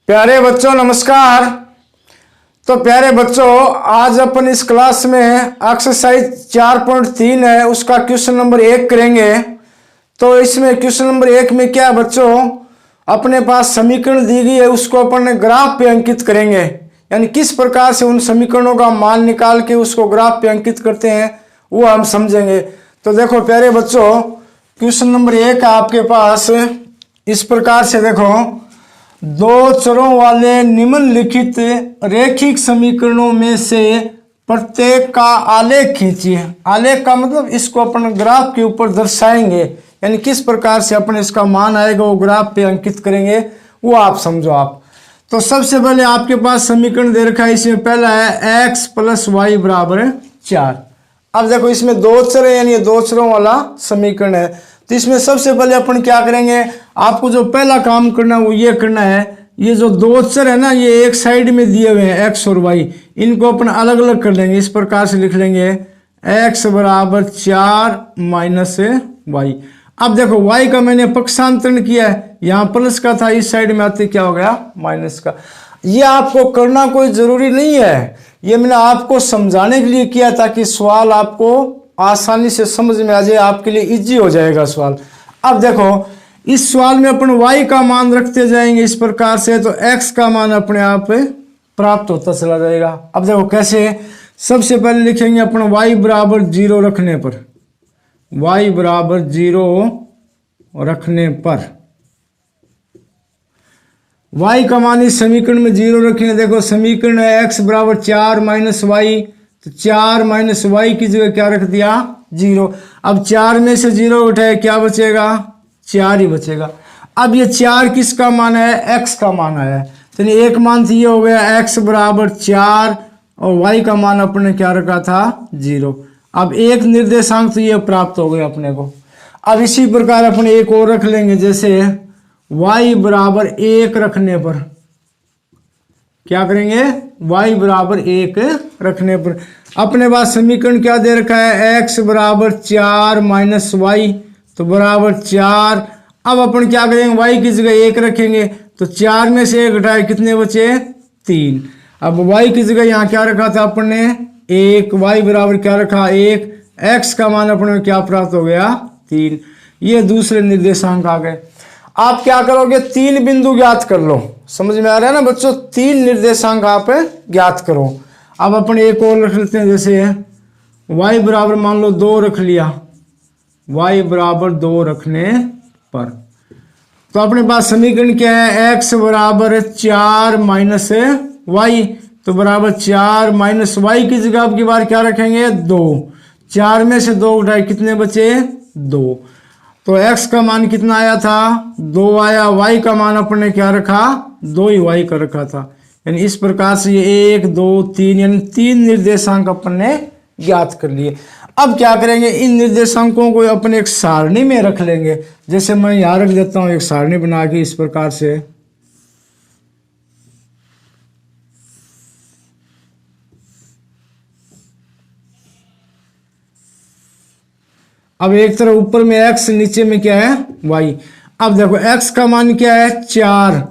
प्यारे बच्चों नमस्कार। तो प्यारे बच्चों, आज अपन इस क्लास में एक्सरसाइज 4.3 है, उसका क्वेश्चन नंबर 1 करेंगे। तो इसमें क्वेश्चन नंबर 1 में क्या है बच्चों, अपने पास समीकरण दी गई है, उसको अपन ग्राफ पे अंकित करेंगे। यानी किस प्रकार से उन समीकरणों का मान निकाल के उसको ग्राफ पे अंकित करते हैं वो हम समझेंगे। तो देखो प्यारे बच्चों, क्वेश्चन नंबर 1 आपके पास इस प्रकार से देखो, दो चरों वाले निम्नलिखित रैखिक समीकरणों में से प्रत्येक का आलेख खींचिए। आलेख का मतलब इसको अपन ग्राफ के ऊपर दर्शाएंगे, यानी किस प्रकार से अपन इसका मान आएगा वो ग्राफ पे अंकित करेंगे, वो आप समझो आप। तो सबसे पहले आपके पास समीकरण दे रखा है, इसमें पहला है x + y = 4। अब देखो इसमें दो चर है, यानी दो चरों वाला समीकरण है। तो इसमें सबसे पहले अपन क्या करेंगे, आपको जो पहला काम करना है वो ये करना है, ये जो दो चर है ना, ये एक साइड में दिए हुए हैं x और y, इनको अपन अलग अलग कर लेंगे। इस प्रकार से लिख लेंगे x = 4 - y। अब देखो y का मैंने पक्षांतरण किया है, यहाँ प्लस का था, इस साइड में आते क्या हो गया माइनस का। ये आपको करना कोई जरूरी नहीं है, ये मैंने आपको समझाने के लिए किया ताकि सवाल आपको आसानी से समझ में आ जाए, आपके लिए इजी हो जाएगा सवाल। अब देखो इस सवाल में अपन y का मान रखते जाएंगे इस प्रकार से, तो x का मान अपने आप प्राप्त होता चला जाएगा। अब देखो कैसे, सबसे पहले लिखेंगे अपन y = 0 रखने पर, y = 0 रखने पर y का मान इस समीकरण में 0 रखेंगे। देखो समीकरण है x = 4 - y, तो 4 - y की जगह क्या रख दिया 0। अब 4 में से 0 उठाए क्या बचेगा, 4 ही बचेगा। अब ये 4 किसका मान है, x का मान आया है, तो एक मान तो ये हो गया x = 4 और y का मान अपने क्या रखा था 0। अब एक निर्देशांक तो ये प्राप्त हो गया अपने को। अब इसी प्रकार अपने एक और रख लेंगे, जैसे y = 1 रखने पर क्या करेंगे, y = 1 रखने पर अपने पास समीकरण क्या दे रखा है, x = 4 - y तो बराबर 4। अब अपन क्या करेंगे, y की जगह 1 रखेंगे, तो 4 में से 1 घटाए कितने बचे 3। अब y की जगह यहाँ क्या रखा था अपन ने 1, y बराबर क्या रखा 1, x का मान अपने क्या प्राप्त हो गया 3। ये दूसरे निर्देशांक आ गए। आप क्या करोगे, 3 बिंदु ज्ञात कर लो। समझ में आ रहा है ना बच्चों, 3 निर्देशांक आप ज्ञात करो। अब अपन एक और रख लेते हैं, जैसे y बराबर मान लो 2 रख लिया, y = 2 रखने पर तो अपने पास समीकरण क्या है, x = 4 - y तो बराबर 4 - y की जगह अब की बार क्या रखेंगे 2। 4 में से 2 उठाए कितने बचे 2, तो x का मान कितना आया था 2 आया, y का मान अपने क्या रखा 2 ही y का रखा था। यानी इस प्रकार से ये 1 2 3 यानी 3 निर्देशांक अपन ने ज्ञात कर लिए। अब क्या करेंगे, इन निर्देशांकों को अपन एक सारणी में रख लेंगे। जैसे मैं यहाँ रख देता हूँ एक सारणी बना के इस प्रकार से। अब एक तरफ ऊपर में x, नीचे में क्या है y। अब देखो x का मान क्या है 4,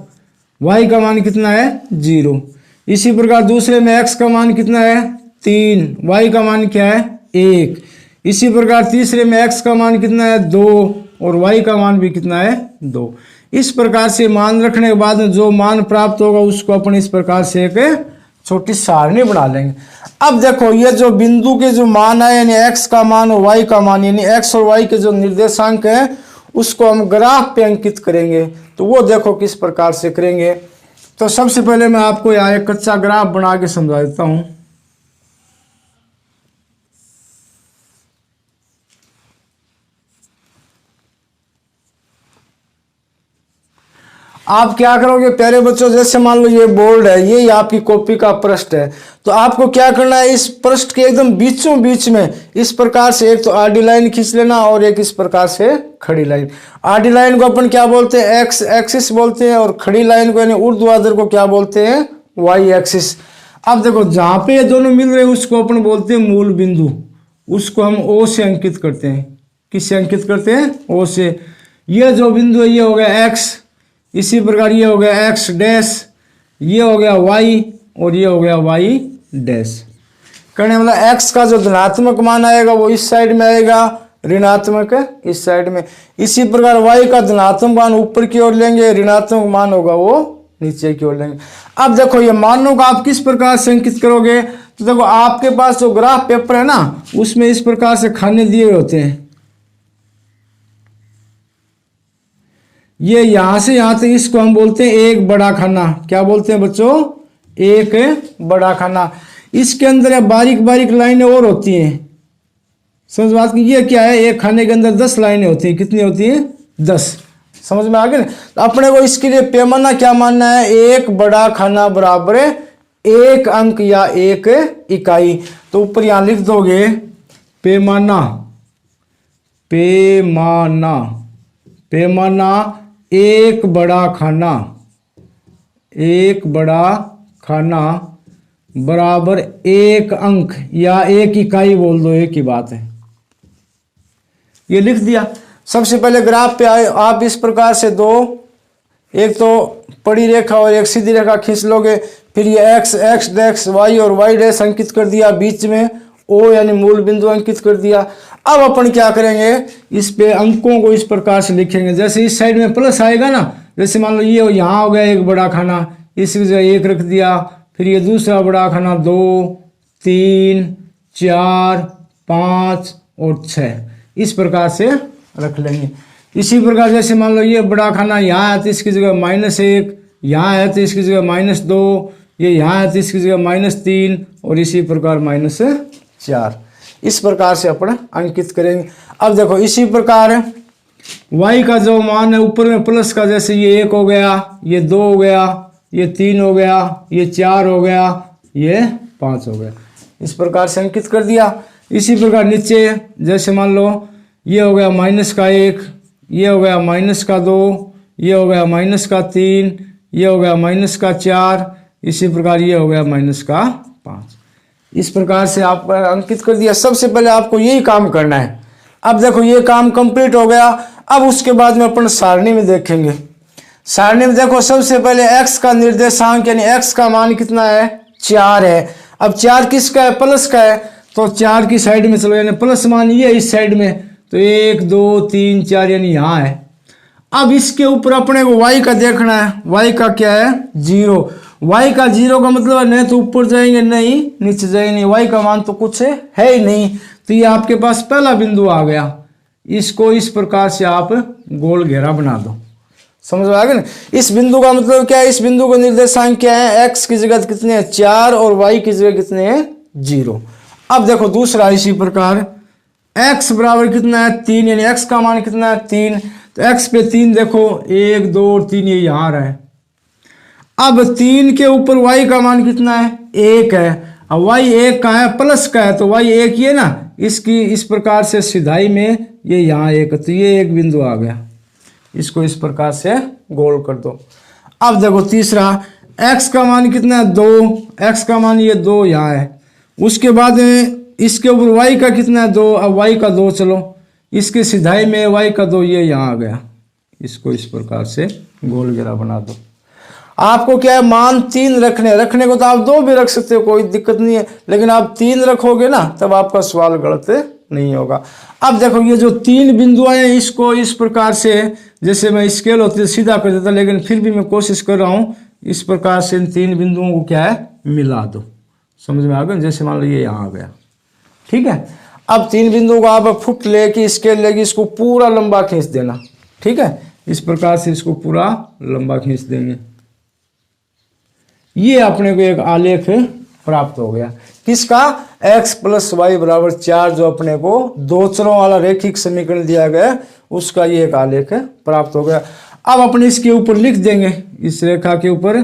y का मान कितना है 0। इसी प्रकार दूसरे में x का मान कितना है 3, y का मान क्या है 1। इसी प्रकार तीसरे में x का मान कितना है 2 और y का मान भी कितना है 2। इस प्रकार से मान रखने के बाद में जो मान प्राप्त होगा उसको अपन इस प्रकार से एक छोटी सारणी बना लेंगे। अब देखो ये जो बिंदु के जो मान है, यानी x का मान और y का मान, यानी x और y के जो निर्देशांक है उसको हम ग्राफ पे अंकित करेंगे। तो वो देखो किस प्रकार से करेंगे। तो सबसे पहले मैं आपको यहाँ एक कच्चा ग्राफ बना के समझा देता हूँ। आप क्या करोगे प्यारे बच्चों, जैसे मान लो ये बोर्ड है, ये आपकी कॉपी का पृष्ठ है, तो आपको क्या करना है, इस पृष्ठ के एकदम बीचों बीच में इस प्रकार से एक तो आडी लाइन खींच लेना और एक इस प्रकार से खड़ी लाइन। आडी लाइन को अपन क्या बोलते हैं एक्स एक्सिस बोलते हैं, और खड़ी लाइन को यानी ऊर्ध्वाधर को क्या बोलते हैं वाई एक्सिस। अब देखो जहां पे ये दोनों मिल रहे हैं उसको अपन बोलते हैं मूल बिंदु, उसको हम ओ से अंकित करते हैं। किससे अंकित करते हैं, ओ से। ये जो बिंदु है ये हो गया एक्स, इसी प्रकार ये हो गया एक्स डैश, ये हो गया y और ये हो गया y डैश। करने वाला x का जो धनात्मक मान आएगा वो इस साइड में आएगा, ऋणात्मक इस साइड में। इसी प्रकार y का धनात्मक मान ऊपर की ओर लेंगे, ऋणात्मक मान होगा वो नीचे की ओर लेंगे। अब देखो ये मानों को आप किस प्रकार से अंकित करोगे, तो देखो आपके पास जो ग्राफ पेपर है ना उसमें इस प्रकार से खाने दिए हुए होते हैं। ये यहां से यहां तक इसको हम बोलते हैं एक बड़ा खाना। क्या बोलते हैं बच्चों? एक बड़ा खाना। इसके अंदर बारीक बारीक लाइनें और होती हैं। समझ बात की? ये क्या है, एक खाने के अंदर 10 लाइनें होती हैं। कितनी होती हैं? 10। समझ में आ गया? तो अपने को इसके लिए पैमाना क्या मानना है? एक बड़ा खाना बराबर एक अंक या एक इकाई। तो ऊपर यहां लिख दोगे पैमाना, पैमाना, पैमाना एक बड़ा खाना, एक बड़ा खाना बराबर एक अंक या एक इकाई बोल दो, एक ही बात है। ये लिख दिया। सबसे पहले ग्राफ पे आए आप इस प्रकार से दो, एक तो पड़ी रेखा और एक सीधी रेखा खींच लोगे। फिर ये x डैश y और y डैश अंकित कर दिया, बीच में o यानी मूल बिंदु अंकित कर दिया। अब अपन क्या करेंगे, इस पे अंकों को इस प्रकार से लिखेंगे। जैसे इस साइड में प्लस आएगा ना, जैसे मान लो ये यहाँ हो गया एक बड़ा खाना, इसकी जगह 1 रख दिया। फिर ये दूसरा बड़ा खाना 2, 3, 4, 5 और 6 इस प्रकार से रख लेंगे। इसी प्रकार जैसे मान लो ये बड़ा खाना यहाँ है तो इसकी जगह -1, यहाँ है तो इसकी जगह -2, ये यहाँ है तो इसकी जगह -3 और इसी प्रकार -4। इस प्रकार से अपन अंकित करेंगे। अब देखो इसी प्रकार y का जो मान है ऊपर में प्लस का, जैसे ये 1 हो गया, ये 2 हो गया, ये 3 हो गया, ये 4 हो गया, ये 5 हो गया। इस प्रकार से अंकित कर दिया। इसी प्रकार नीचे जैसे मान लो ये हो गया -1, ये हो गया -2, ये हो गया -3, ये हो गया -4, इसी प्रकार ये हो गया -5। इस प्रकार से आप अंकित कर दिया। सबसे पहले आपको यही काम करना है। अब देखो ये काम कंप्लीट हो गया। अब उसके बाद में अपन सारणी में देखेंगे। सारणी में देखो सबसे पहले x का निर्देशांक यानी x का मान कितना है? 4 है। अब 4 किसका है? प्लस का है। तो 4 की साइड में चलो, यानी प्लस मान ये इस साइड में, तो 1, 2, 3, 4 यानी यहाँ है। अब इसके ऊपर अपने को y का देखना है। y का क्या है? 0। y का 0 का मतलब है नहीं तो ऊपर जाएंगे नहीं नीचे जाएंगे, y का मान तो कुछ है ही नहीं। तो ये आपके पास पहला बिंदु आ गया। इसको इस प्रकार से आप गोल घेरा बना दो। समझ में आ गया ना? इस बिंदु का मतलब क्या है? इस बिंदु का निर्देशांक क्या है? x की जगह कितने हैं? 4 और y की जगह कितने हैं? 0। अब देखो दूसरा इसी प्रकार x बराबर कितना है? 3, यानी x का मान कितना है? 3। तो x पे 3 देखो 1, 2 और 3 ये यहाँ रहा है। अब 3 के ऊपर y का मान कितना है? 1 है। अब y 1 का है, प्लस का है, तो y 1 ही है ना। इसकी इस प्रकार से सिधाई में ये यहाँ 1, तो ये एक बिंदु आ गया। इसको इस प्रकार से गोल कर दो। अब देखो तीसरा x का मान कितना है? 2। x का मान ये 2 यहाँ है। उसके बाद इसके ऊपर y का कितना है? 2। अब y का 2 चलो, इसकी सिधाई में y का 2 ये यहाँ आ गया। इसको इस प्रकार से गोल घेरा बना दो। आपको क्या है? मान 3 रखने को तो आप 2 भी रख सकते हो, कोई दिक्कत नहीं है, लेकिन आप 3 रखोगे ना तब आपका सवाल गलत नहीं होगा। अब देखो ये जो 3 बिंदु हैं इसको इस प्रकार से, जैसे मैं स्केल होती है सीधा कर देता, लेकिन फिर भी मैं कोशिश कर रहा हूँ इस प्रकार से इन 3 बिंदुओं को क्या है? मिला दो। समझ में आ गया? जैसे मान लो ये यहाँ आ गया। ठीक है। अब 3 बिंदुओं को आप फुट लेके स्केल लेके इसको पूरा लंबा खींच देना। ठीक है। इस प्रकार से इसको पूरा लंबा खींच देंगे। ये अपने को एक आलेख प्राप्त हो गया। किसका? x + y = 4 जो अपने को 2 चरों वाला रेखिक समीकरण दिया गया उसका ये एक आलेख प्राप्त हो गया। अब अपने इसके ऊपर लिख देंगे, इस रेखा के ऊपर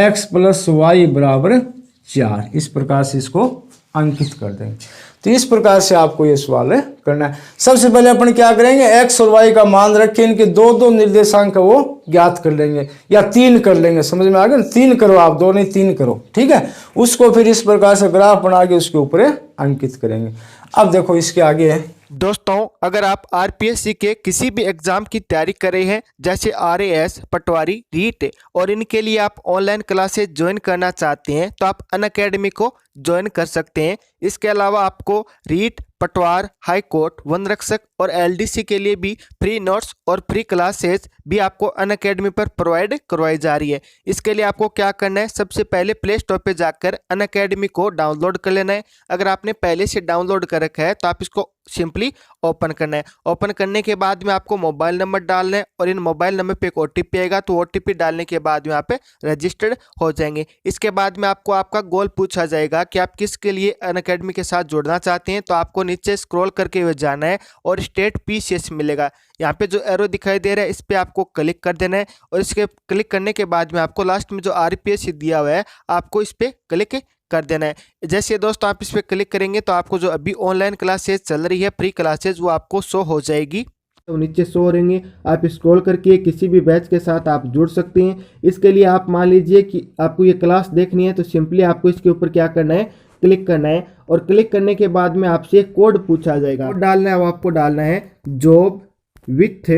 x + y = 4 इस प्रकार से इसको अंकित कर देंगे। तो इस प्रकार से आपको ये सवाल करना है। सबसे पहले अपन क्या करेंगे? x और y का मान रखें, इनके 2 निर्देशांक वो ज्ञात कर लेंगे या 3 कर लेंगे। समझ में आ गया? 3 करो आप, 2 नहीं 3 करो। ठीक है। उसको फिर इस प्रकार से ग्राफ बना के उसके ऊपर अंकित करेंगे। अब देखो इसके आगे है। दोस्तों, अगर आप आरपीएससी के किसी भी एग्जाम की तैयारी कर रहे हैं, जैसे आरएएस, पटवारी, रीट, और इनके लिए आप ऑनलाइन क्लासेस ज्वाइन करना चाहते हैं तो आप अनअकैडमी को ज्वाइन कर सकते हैं। इसके अलावा आपको रीट, पटवार, हाई कोर्ट, वन रक्षक और एलडीसी के लिए भी फ्री नोट्स और फ्री क्लासेस भी आपको अनअकैडमी पर प्रोवाइड करवाई जा रही है। इसके लिए आपको क्या करना है, सबसे पहले प्ले स्टोर पे जाकर अनअकैडमी को डाउनलोड कर लेना है। अगर आपने पहले से डाउनलोड कर रखा है तो आप इसको सिंपली ओपन करना है। ओपन करने के बाद में आपको मोबाइल नंबर डालना है और इन मोबाइल नंबर पे एक ओटीपी आएगा, तो ओटीपी डालने के बाद में यहाँ पे रजिस्टर्ड हो जाएंगे। इसके बाद में आपको आपका गोल पूछा जाएगा कि आप किसके लिए अनअकैडमी के साथ जुड़ना चाहते हैं, तो आपको नीचे स्क्रॉल करके हुए जाना है और स्टेट पीसीएस मिलेगा। यहाँ पे जो एरो दिखाई दे रहा है इस पर आपको क्लिक कर देना है और इसके क्लिक करने के बाद में आपको लास्ट में जो आरपीएससी दिया हुआ है आपको इस पर क्लिक कर देना है। जैसे दोस्तों आप इस पर क्लिक करेंगे तो आपको जो अभी ऑनलाइन क्लासेस चल रही है, फ्री क्लासेस, वो आपको शो हो जाएगी। तो नीचे शो हो रहेंगे, आप स्क्रॉल करके किसी भी बैच के साथ आप जुड़ सकते हैं। इसके लिए आप मान लीजिए कि आपको ये क्लास देखनी है तो सिंपली आपको इसके ऊपर क्या करना है, क्लिक करना है और क्लिक करने के बाद में आपसे एक कोड पूछा जाएगा, कोड डालना है। वो आपको डालना है जॉब विथ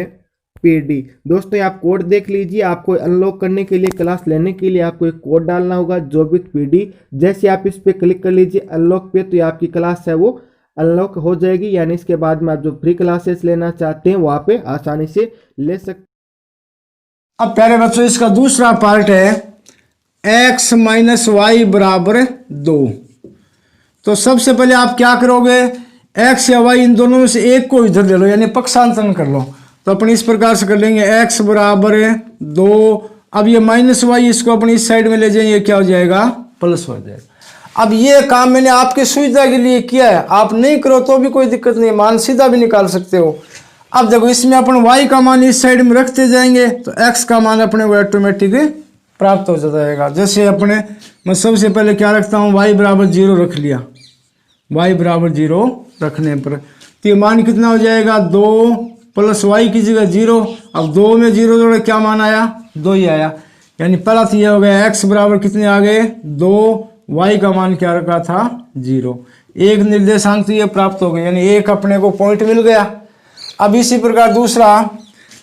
पीडी। दोस्तों आप कोड देख लीजिए, आपको अनलॉक करने के लिए, क्लास लेने के लिए आपको एक कोड डालना होगा, जॉब विथ पीडी। जैसे आप इस पे क्लिक कर लीजिए अनलॉक पे, तो ये आपकी क्लास है वो अनलॉक हो जाएगी। यानी इसके बाद में आप जो फ्री क्लासेस लेना चाहते हैं वहाँ पे आसानी से ले सकते। अब प्यारे बच्चों इसका दूसरा पार्ट है x माइनस वाई बराबर 2। तो सबसे पहले आप क्या करोगे, x या y इन दोनों में से एक को इधर ले लो, यानी पक्षांतरण कर लो। तो अपन इस प्रकार से कर लेंगे x बराबर 2। अब ये माइनस वाई इसको अपनी इस साइड में ले जाएंगे, क्या हो जाएगा, प्लस हो जाएगा। अब ये काम मैंने आपकी सुविधा के लिए किया है, आप नहीं करो तो भी कोई दिक्कत नहीं, मान सीधा भी निकाल सकते हो। अब देखो इसमें अपन y का मान इस साइड में रखते जाएंगे तो x का मान अपने को ऑटोमेटिक प्राप्त हो जाएगा। जैसे अपने मैं सबसे पहले क्या रखता हूँ, y बराबर 0 रख लिया। y बराबर 0 रखने पर तो ये मान कितना हो जाएगा, 2 प्लस वाई की जगह 0। अब 2 में 0 जोड़े क्या मान आया, 2 ही आया। यानी पहला तो यह हो गया x बराबर कितने आ गए, 2, y का मान क्या रखा था, 0। एक निर्देशांक तो ये प्राप्त हो गया, यानी एक अपने को पॉइंट मिल गया। अब इसी प्रकार दूसरा,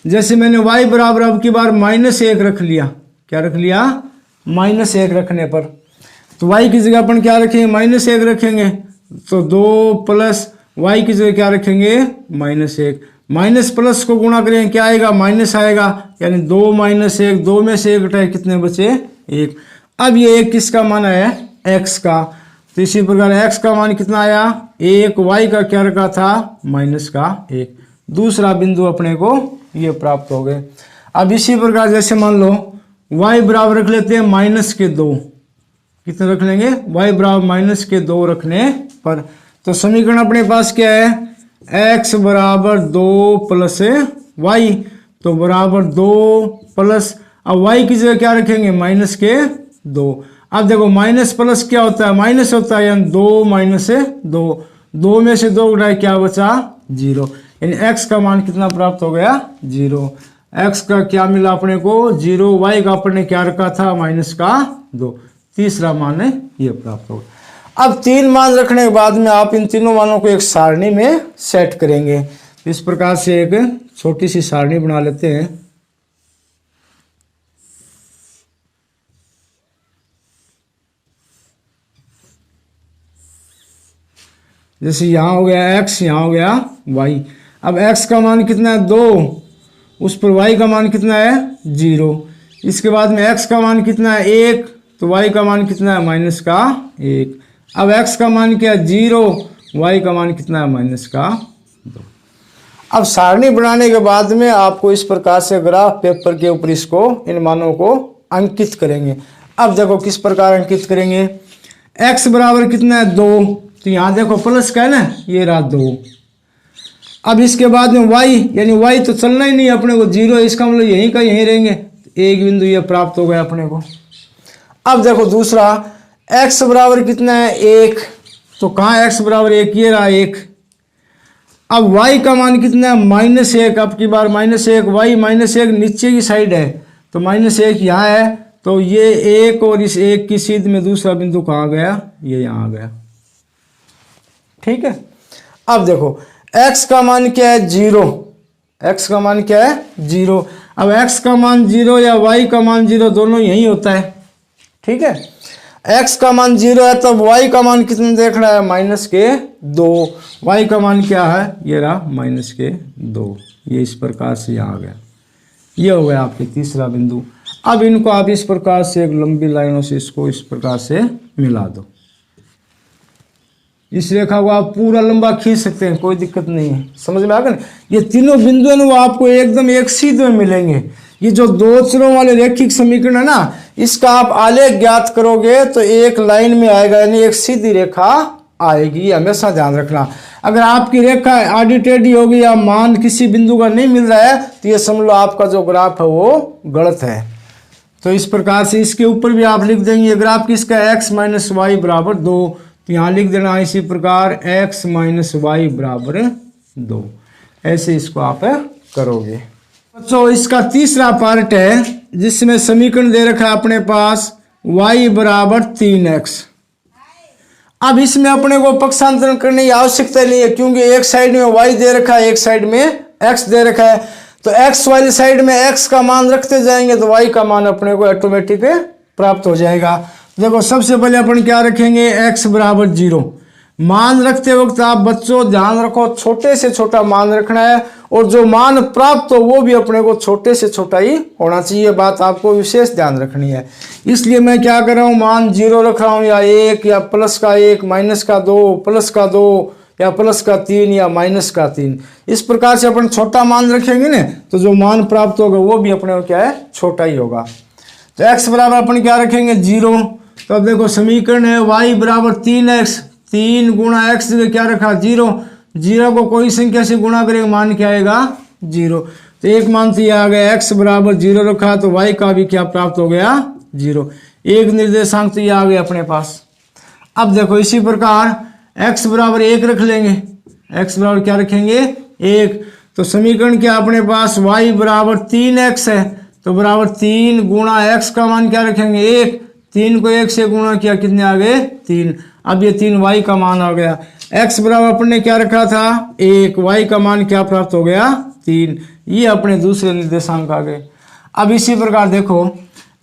जैसे मैंने y बराबर अब की बार -1 रख लिया, क्या रख लिया, -1 रखने पर तो y की जगह अपन क्या रखेंगे, -1 रखेंगे। तो 2 प्लस y की जगह क्या रखेंगे, -1। माइनस प्लस को गुणा करेंगे क्या आएगा, माइनस आएगा। यानी 2 - 1, 2 में से 1 घटाए कितने बचे, 1। अब ये 1 किसका मान आया, x का। तो इसी प्रकार x का मान कितना आया, 1, y का क्या रखा था, -1। दूसरा बिंदु अपने को ये प्राप्त हो गए। अब इसी प्रकार जैसे मान लो y बराबर रख लेते हैं -2, कितने रख लेंगे, y बराबर -2 रखने पर तो समीकरण अपने पास क्या है, x बराबर 2 प्लस y, तो बराबर 2 प्लस, अब y की जगह क्या रखेंगे, -2। अब देखो माइनस प्लस क्या होता है, माइनस होता है, यानी 2 - 2, 2 में से 2 घटाए क्या बचा, 0। यानी x का मान कितना प्राप्त हो गया, 0। x का क्या मिला अपने को, 0। y का अपने क्या रखा था, -2। तीसरा मान है ये प्राप्त हो गया। अब 3 मान रखने के बाद में आप इन तीनों मानों को एक सारणी में सेट करेंगे। इस प्रकार से एक छोटी सी सारणी बना लेते हैं। जैसे यहाँ हो गया x, यहाँ हो गया y। अब x का मान कितना है, 2, उस पर y का मान कितना है, 0। इसके बाद में x का मान कितना है, 1, तो y का मान कितना है, -1। अब x का मान क्या है, 0, y का मान कितना है, -2। अब सारणी बनाने के बाद में आपको इस प्रकार से ग्राफ पेपर के ऊपर इसको, इन मानों को अंकित करेंगे। अब देखो किस प्रकार अंकित करेंगे, x बराबर कितना है, 2, तो यहाँ देखो प्लस का है ना, ये रहा 2। अब इसके बाद में y, यानी y तो चलना ही नहीं अपने को, 0 है, इसका मतलब यहीं का यहीं रहेंगे। एक बिंदु ये प्राप्त हो गया अपने को। अब देखो दूसरा, x बराबर कितना है, 1, तो कहाँ x बराबर 1, ये रहा 1। अब y का मान कितना है, -1। अब की बार -1, y -1 नीचे की साइड है, तो -1 यहाँ है, तो ये 1 और इस 1 की सीध में दूसरा बिंदु कहाँ गया, ये यहाँ आ गया। ठीक है। अब देखो x का मान क्या है 0, x का मान क्या है 0। अब x का मान 0 या y का मान 0 दोनों यही होता है, ठीक है। x का मान 0 है तब y का मान कितना देखना है -2। y का मान क्या है, ये रहा -2। ये इस प्रकार से यहाँ आ गया, ये हो गया आपके तीसरा बिंदु। अब इनको आप इस प्रकार से एक लंबी लाइनों से इसको इस प्रकार से मिला दो। इस रेखा को आप पूरा लंबा खींच सकते हैं, कोई दिक्कत नहीं है, समझ में आ गया। ये तीनों बिंदु है ना वो आपको एकदम एक सीधे में मिलेंगे। ये जो दो चरों वाले रेखिक समीकरण है ना, इसका आप आलेख ज्ञात करोगे तो एक लाइन में आएगा, यानी एक सीधी रेखा आएगी, हमेशा ध्यान रखना। अगर आपकी रेखा आड़ी टेढ़ी होगी या मान किसी बिंदु का नहीं मिल रहा है तो ये समझ लो आपका जो ग्राफ है वो गलत है। तो इस प्रकार से इसके ऊपर भी आप लिख देंगे ग्राफ किसका x - y = 2, तो यहाँ लिख देना इसी प्रकार x - y = 2। ऐसे इसको आप करोगे। बच्चों इसका तीसरा पार्ट है जिसमें समीकरण दे रखा है अपने पास y = 3x। अब इसमें अपने को पक्षांतरण करने की आवश्यकता नहीं है, क्योंकि एक साइड में y दे रखा है, एक साइड में x दे रखा है। तो x वाली साइड में x का मान रखते जाएंगे तो y का मान अपने को ऑटोमेटिक प्राप्त हो जाएगा। देखो सबसे पहले अपन क्या रखेंगे, x = 0। मान रखते वक्त आप बच्चों ध्यान रखो छोटे से छोटा मान रखना है, और जो मान प्राप्त हो वो भी अपने को छोटे से छोटा ही होना चाहिए, बात आपको विशेष ध्यान रखनी है। इसलिए मैं क्या कर रहा हूँ, मान 0 रख रहा हूँ, या 1 या +1 -2 +2 या +3 या -3। इस प्रकार से अपन छोटा मान रखेंगे ना तो जो मान प्राप्त होगा वो भी अपने को क्या है, छोटा ही होगा। तो x बराबर अपन क्या रखेंगे 0। तो अब देखो समीकरण है y = 3x, 3 × x क्या रखा 0। 0 को कोई संख्या से गुणा करेंगे मान क्या आएगा 0। तो एक मान तो ये आ गया, x = 0 रखा तो y का भी क्या प्राप्त हो गया 0। एक निर्देशांक तो ये आ गया अपने पास। अब देखो इसी प्रकार x = 1 रख लेंगे, x बराबर क्या रखेंगे 1। तो समीकरण क्या अपने पास y = 3x है, तो बराबर 3 × x का मान क्या रखेंगे 1। 3 को 1 से गुणा किया कितने आ गए 3। अब ये 3 y का मान आ गया। x बराबर अपन ने क्या रखा था 1, y का मान क्या प्राप्त हो गया 3। ये अपने दूसरे निर्देशांक आ गए। अब इसी प्रकार देखो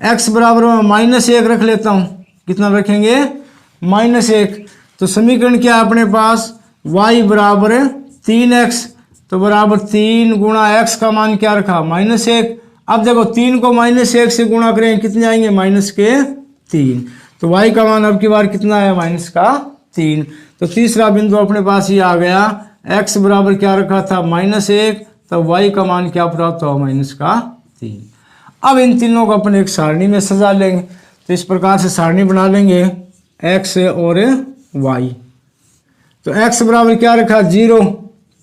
x बराबर -1 रख लेता हूँ, कितना रखेंगे -1। तो समीकरण क्या है अपने पास y = 3x, तो बराबर 3 × x का मान क्या रखा -1। अब देखो 3 को -1 से गुणा करें कितने आएंगे -3। तो y का मान अब की बार कितना है -3। तो तीसरा बिंदु अपने पास ये आ गया, x बराबर क्या रखा था -1, तो y का मान क्या प्राप्त हुआ -3। अब इन तीनों को अपन एक सारणी में सजा लेंगे। तो इस प्रकार से सारणी बना लेंगे x और y। तो x बराबर क्या रखा 0,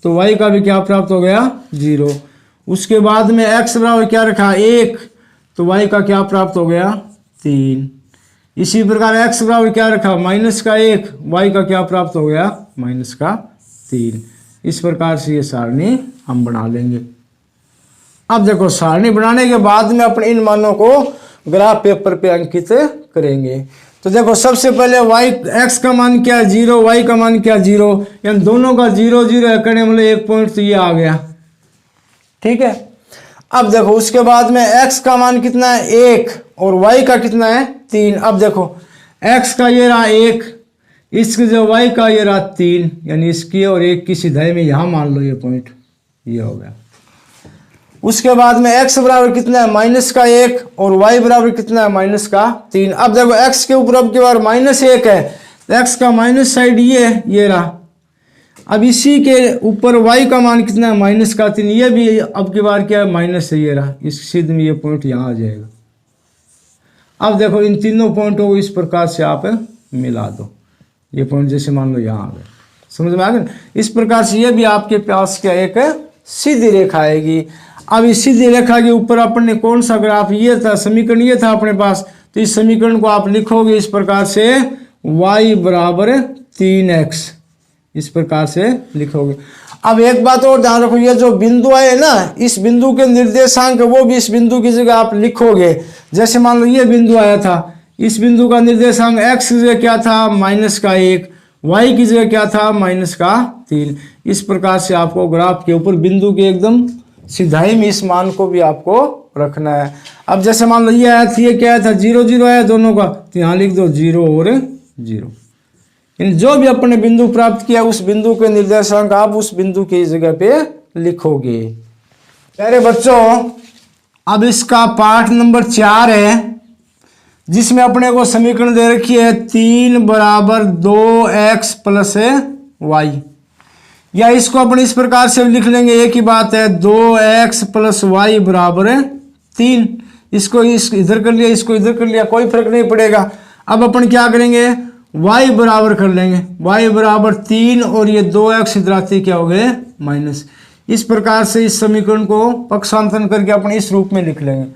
तो y का भी क्या प्राप्त हो गया 0। उसके बाद में x बराबर क्या रखा 1, तो y का क्या प्राप्त हो गया 3। इसी प्रकार x बराबर क्या रखा -1, y का क्या प्राप्त हो गया -3। इस प्रकार से ये सारणी हम बना लेंगे। अब देखो सारणी बनाने के बाद में अपने इन मानों को ग्राफ पेपर पे अंकित करेंगे। तो देखो सबसे पहले x का मान क्या 0, y का मान क्या 0, यानी दोनों का 0 0 करने मतलब एक पॉइंट तो ये आ गया, ठीक है। अब देखो उसके बाद में x का मान कितना है 1 और y का कितना है 3। अब देखो x का ये रहा 1, इसके जो y का ये रहा 3, यानी इसकी और 1 की सिधाई में यहाँ मान लो ये पॉइंट ये हो गया। उसके बाद में x बराबर कितना है -1 और y बराबर कितना है -3। अब देखो x के ऊपर अब की बार -1 है, तो x का माइनस साइड ये रहा। अब इसी के ऊपर y का मान कितना है -3, ये भी अब की बार क्या है माइनस है, ये रहा। इस सिद्ध में ये पॉइंट यहाँ आ जाएगा। अब देखो इन तीनों पॉइंटों को इस प्रकार से आप मिला दो, ये पॉइंट जैसे मान लो यहाँ आ गए, समझ में आ गया। इस प्रकार से ये भी आपके पास क्या एक सीधी रेखा आएगी। अब इस सीधी रेखा के ऊपर अपन ने कौन सा ग्राफ ये था, समीकरण ये था अपने पास, तो इस समीकरण को आप लिखोगे इस प्रकार से y = 3x, इस प्रकार से लिखोगे। अब एक बात और ध्यान रखो, ये जो बिंदु आए ना, इस बिंदु के निर्देशांक वो भी इस बिंदु की जगह आप लिखोगे। जैसे मान लो ये बिंदु आया था, इस बिंदु का निर्देशांक x क्या था -1, y की जगह क्या था -3। इस प्रकार से आपको ग्राफ के ऊपर बिंदु के एकदम सिधाई में इस मान को भी आपको रखना है। अब जैसे मान लो ये आया था, ये क्या आया था 0 0 आया दोनों का, तो यहाँ लिख दो 0 और 0। यानी जो भी अपने बिंदु प्राप्त किया उस बिंदु के निर्देशांक आप उस बिंदु की जगह पे लिखोगे। प्यारे बच्चों, अब इसका पाठ नंबर 4 है जिसमें अपने को समीकरण दे रखी है 3 बराबर 2x प्लस y, या इसको अपन इस प्रकार से लिख लेंगे, एक ही बात है 2x प्लस वाई बराबर 3। इसको इधर कर लिया, इसको इधर कर लिया, कोई फर्क नहीं पड़ेगा। अब अपन क्या करेंगे, y बराबर कर लेंगे, y बराबर 3 और ये 2x इधर आते क्या हो गए माइनस। इस प्रकार से इस समीकरण को पक्षांतरण करके अपन इस रूप में लिख लेंगे।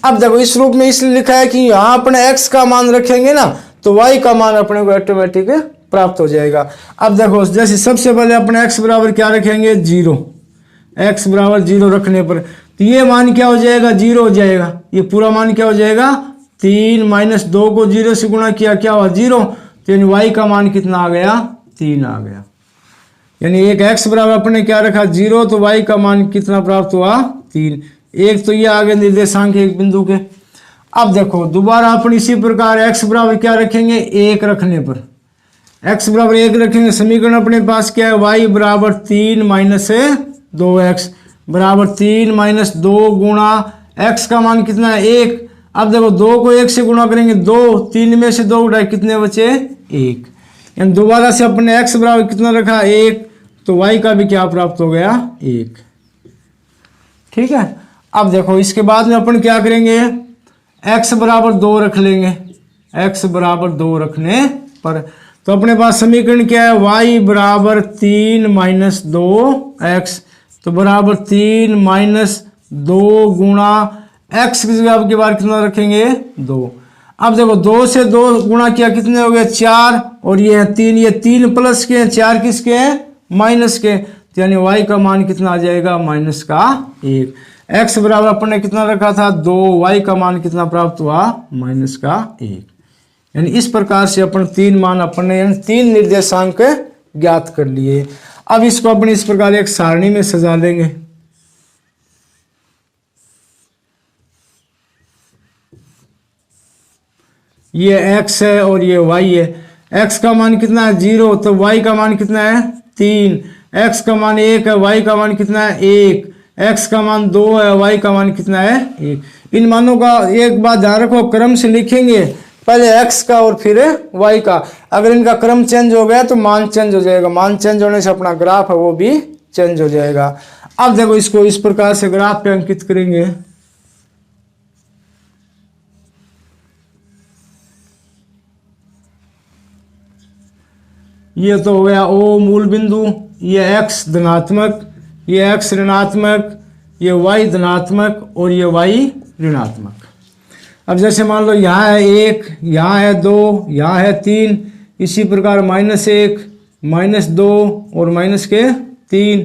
अब देखो इस रूप में इसलिए लिखा है कि यहाँ अपने x का मान रखेंगे ना तो y का मान अपने को ऑटोमेटिक प्राप्त हो जाएगा। अब देखो जैसे सबसे पहले अपने x बराबर क्या रखेंगे 0, x बराबर 0 रखने पर तो ये मान क्या हो जाएगा 0 हो जाएगा। ये पूरा मान क्या हो जाएगा 3 माइनस 2 को 0 से गुणा किया क्या हुआ 0, तो यानी y का मान कितना आ गया 3 आ गया। यानी एक x बराबर अपने क्या रखा 0, तो y का मान कितना प्राप्त हुआ 3। एक तो ये आगे निर्देशांक एक बिंदु के। अब देखो दोबारा अपन इसी प्रकार x बराबर क्या रखेंगे 1 रखने पर, x बराबर 1 रखेंगे, समीकरण अपने पास क्या है y बराबर 3 माइनस 2x बराबर 3 माइनस 2 गुणा x का मान कितना है 1। अब देखो 2 को 1 से गुणा करेंगे 2, 3 में से 2 उठाए कितने बचे 1। यानी दोबारा से अपने x बराबर कितना रखा 1, तो y का भी क्या प्राप्त हो गया 1। ठीक है। अब देखो इसके बाद में अपन क्या करेंगे x बराबर 2 रख लेंगे, x बराबर 2 रखने पर तो अपने पास समीकरण क्या है y बराबर 3 माइनस 2x तो बराबर 3 माइनस 2 गुणा x की जगह आपके बार कितना रखेंगे 2। अब देखो 2 से 2 गुणा किया कितने हो गए 4 और ये 3, ये 3 प्लस के 4 किसके हैं माइनस के, तो यानी y का मान कितना आ जाएगा माइनस का 1। x बराबर अपन ने कितना रखा था 2, y का मान कितना प्राप्त हुआ माइनस का 1। यानी इस प्रकार से अपन 3 मान अपन ने यानी 3 निर्देशांक ज्ञात कर लिए। अब इसको अपन इस प्रकार एक सारणी में सजा लेंगे। ये x है और ये y है। x का मान कितना है 0, तो y का मान कितना है 3, x का मान 1 है, y का मान कितना है 1, x का मान 2 है, y का मान कितना है 1। इन मानों का एक बात ध्यान रखो, क्रम से लिखेंगे, पहले x का और फिर y का। अगर इनका क्रम चेंज हो गया तो मान चेंज हो जाएगा, मान चेंज होने से अपना ग्राफ है वो भी चेंज हो जाएगा। अब देखो इसको इस प्रकार से ग्राफ पे अंकित करेंगे। ये तो हो गया O मूल बिंदु, ये x धनात्मक, ये x ऋणात्मक, ये y धनात्मक और ये y ऋणात्मक। अब जैसे मान लो यहाँ है 1, यहाँ है 2, यहाँ है 3, इसी प्रकार -1, -2 और माइनस के 3,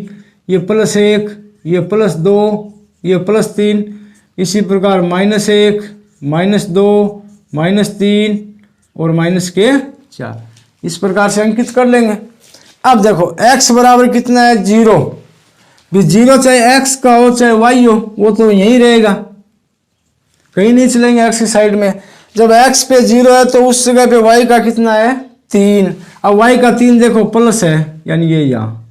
ये +1, ये +2, ये +3, इसी प्रकार -1, -2, -3 और माइनस के 4। इस प्रकार से अंकित कर लेंगे। अब देखो x बराबर कितना है 0, भी 0 चाहे x का हो चाहे y हो वो तो यहीं रहेगा, कहीं नहीं चलेंगे x की साइड में। जब x पे 0 है तो उस जगह पे y का कितना है 3। अब y का 3 देखो प्लस है यानी ये यहाँ,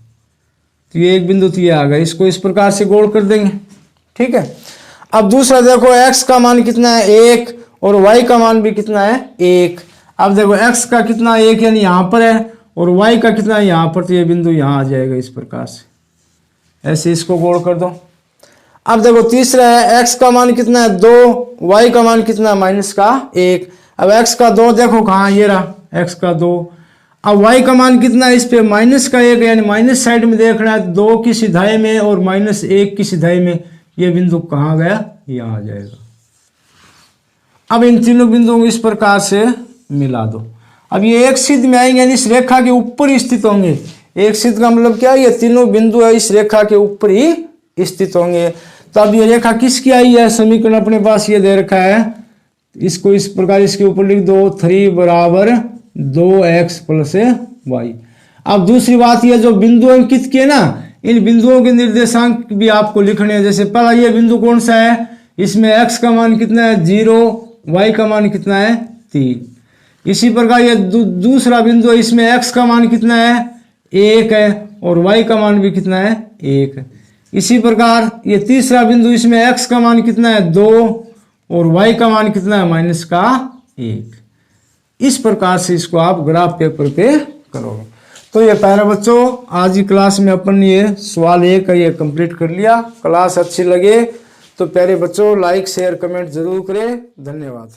तो ये एक बिंदु तो ये आ गया, इसको इस प्रकार से गोल कर देंगे। ठीक है। अब दूसरा देखो x का मान कितना है 1 और y का मान भी कितना है 1। अब देखो x का कितना 1 यानी यहाँ पर है और y का कितना है यहाँ पर, तो ये बिंदु यहाँ आ जाएगा। इस प्रकार से ऐसे इसको गोल कर दो। अब देखो तीसरा है x का मान कितना है 2, y का मान कितना है -1। अब x का 2 देखो कहाँ, ये रहा x का 2। अब y का मान कितना है इस पे -1 यानी माइनस साइड में देख रहा है 2 की सिधाई में और -1 की सिधाई में, ये बिंदु कहाँ गया यहाँ आ जाएगा। अब इन तीनों बिंदुओं को इस प्रकार से मिला दो। अब ये एक सिद्ध में आएंगे यानी इस रेखा के ऊपर ही स्थित होंगे। एक सिद्ध का मतलब क्या है, ये तीनों बिंदु है इस रेखा के ऊपर ही स्थित होंगे। तो अब ये रेखा किसकी आई है, समीकरण अपने पास ये दे रखा है, इसको इस प्रकार इसके ऊपर लिख दो 3 बराबर 2x प्लस वाई। अब दूसरी बात ये जो बिंदु अंकित किए ना, इन बिंदुओं के निर्देशांक भी आपको लिखने हैं। जैसे पहला ये बिंदु कौन सा है, इसमें x का मान कितना है 0, y का मान कितना है 3। इसी प्रकार ये दूसरा बिंदु है, इसमें x का मान कितना है 1 है और y का मान भी कितना है 1 है। इसी प्रकार ये तीसरा बिंदु, इसमें x का मान कितना है 2 और y का मान कितना है -1। इस प्रकार से इसको आप ग्राफ पेपर पे करोगे। तो ये प्यारे बच्चों, आज की क्लास में अपन ये सवाल 1 का ये कंप्लीट कर लिया। क्लास अच्छी लगे तो प्यारे बच्चों लाइक शेयर कमेंट जरूर करें। धन्यवाद।